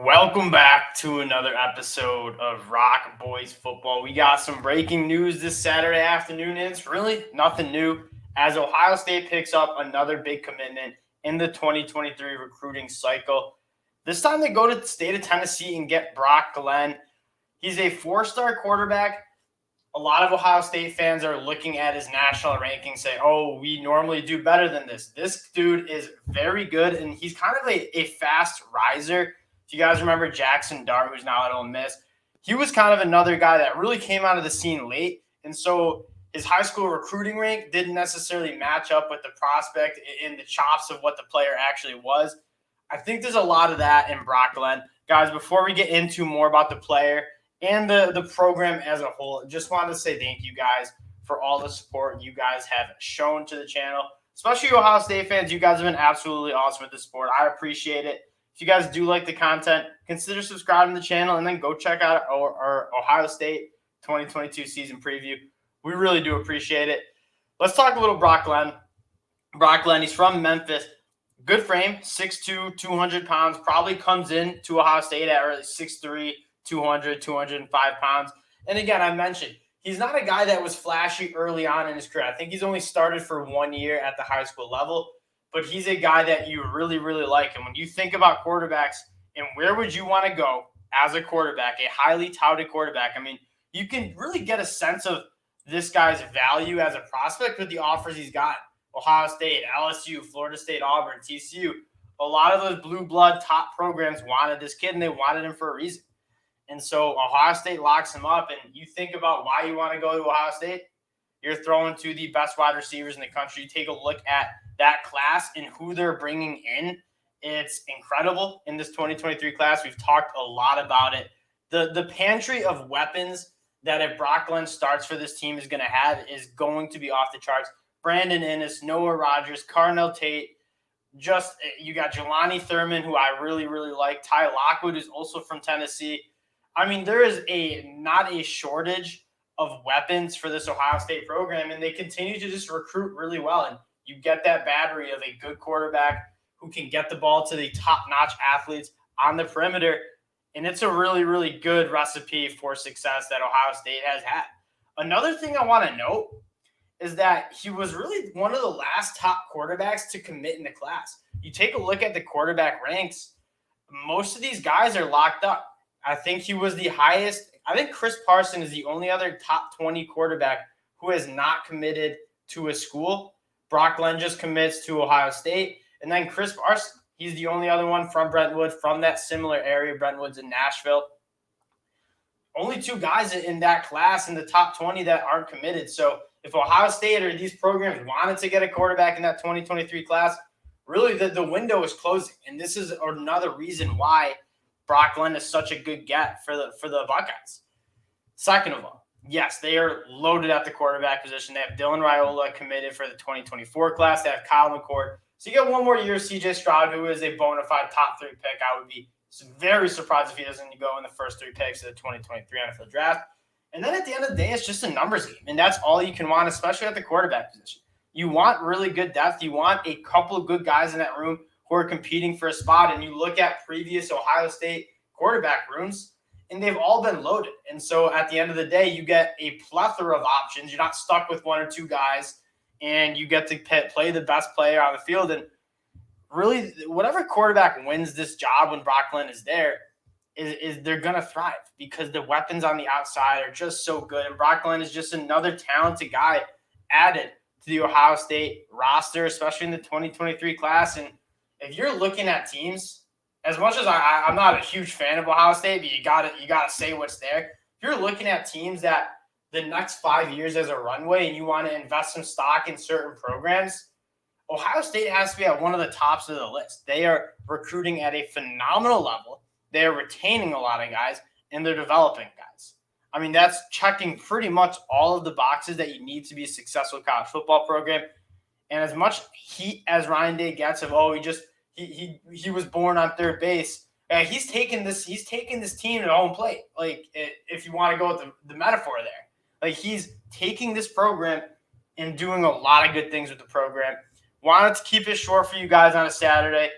Welcome back to another episode of Rock Boys Football. We got some breaking news this Saturday afternoon, and it's really nothing new as Ohio State picks up another big commitment in the 2023 recruiting cycle. This time they go to the state of Tennessee and get Brock Glenn. He's a four-star quarterback. A lot of Ohio State fans are looking at his national ranking, say, oh, we normally do better than this. This dude is very good, and he's kind of a fast riser. If you guys remember Jackson Dart, who's now at Ole Miss, he was kind of another guy that really came out of the scene late. And so his high school recruiting rank didn't necessarily match up with the prospect in the chops of what the player actually was. I think there's a lot of that in Brock Glenn. Guys, before we get into more about the player and the program as a whole, just wanted to say thank you guys for all the support you guys have shown to the channel, especially Ohio State fans. You guys have been absolutely awesome with the sport. I appreciate it. If you guys do like the content, consider subscribing to the channel and then go check out our Ohio State 2022 season preview. We really do appreciate it. Let's talk a little Brock Glenn. Brock Glenn, he's from Memphis. Good frame, 6'2", 200 pounds. Probably comes in to Ohio State at really 6'3", 200, 205 pounds. And again, I mentioned, he's not a guy that was flashy early on in his career. I think he's only started for 1 year at the high school level. But he's a guy that you really, really like. And when you think about quarterbacks and where would you want to go as a quarterback, a highly touted quarterback, I mean, you can really get a sense of this guy's value as a prospect with the offers he's got. Ohio State, LSU, Florida State, Auburn, TCU. A lot of those blue blood top programs wanted this kid, and they wanted him for a reason. And so Ohio State locks him up, and you think about why you want to go to Ohio State, you're throwing to the best wide receivers in the country. You take a look at that class and who they're bringing in. It's incredible in this 2023 class. We've talked a lot about it. The pantry of weapons that if Brock Glenn starts for this team is going to have is going to be off the charts. Brandon Inniss, Noah Rogers, Carnell Tate. Just you got Jelani Thurman, who I really, really like. Ty Lockwood is also from Tennessee. I mean, there is not a shortage of weapons for this Ohio State program, and they continue to just recruit really well. And you get that battery of a good quarterback who can get the ball to the top-notch athletes on the perimeter, and it's a really, really good recipe for success that Ohio State has had. Another thing I want to note is that he was really one of the last top quarterbacks to commit in the class. You take a look at the quarterback ranks, most of these guys are locked up. I think he was the highest. I think Chris Parson is the only other top 20 quarterback who has not committed to a school. Brock Glenn just commits to Ohio State. And then Chris Parson, he's the only other one from Brentwood, from that similar area. Brentwood's in Nashville. Only two guys in that class in the top 20 that aren't committed. So if Ohio State or these programs wanted to get a quarterback in that 2023 class, really the window is closing. And this is another reason why Brock Glenn is such a good get for the Buckeyes. Second of all, yes, they are loaded at the quarterback position. They have Dylan Raiola committed for the 2024 class. They have Kyle McCord. So you get one more year, C.J. Stroud, who is a bona fide top 3 pick. I would be very surprised if he doesn't go in the first 3 picks of the 2023 NFL draft. And then at the end of the day, it's just a numbers game. And that's all you can want, especially at the quarterback position. You want really good depth. You want a couple of good guys in that room who are competing for a spot. And you look at previous Ohio State quarterback rooms, and they've all been loaded. And so at the end of the day, you get a plethora of options. You're not stuck with 1 or 2 guys, and you get to play the best player on the field. And really, whatever quarterback wins this job when Brock Glenn is there, is they're going to thrive because the weapons on the outside are just so good. And Brock Glenn is just another talented guy added to the Ohio State roster, especially in the 2023 class. And if you're looking at teams, as much as I'm not a huge fan of Ohio State, but you gotta say what's there. If you're looking at teams that the next 5 years as a runway and you want to invest some stock in certain programs, Ohio State has to be at one of the tops of the list. They are recruiting at a phenomenal level. They are retaining a lot of guys, and they're developing guys. I mean, that's checking pretty much all of the boxes that you need to be a successful college football program. And as much heat as Ryan Day gets of, he was born on third base. He's taken this team to home plate. Like, if you want to go with the metaphor there, like, he's taking this program and doing a lot of good things with the program. Wanted to keep it short for you guys on a Saturday.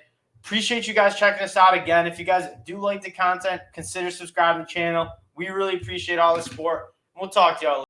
appreciate you guys checking us out again. If you guys do like the content, consider subscribing to the channel. We really appreciate all the support. We'll talk to y'all later.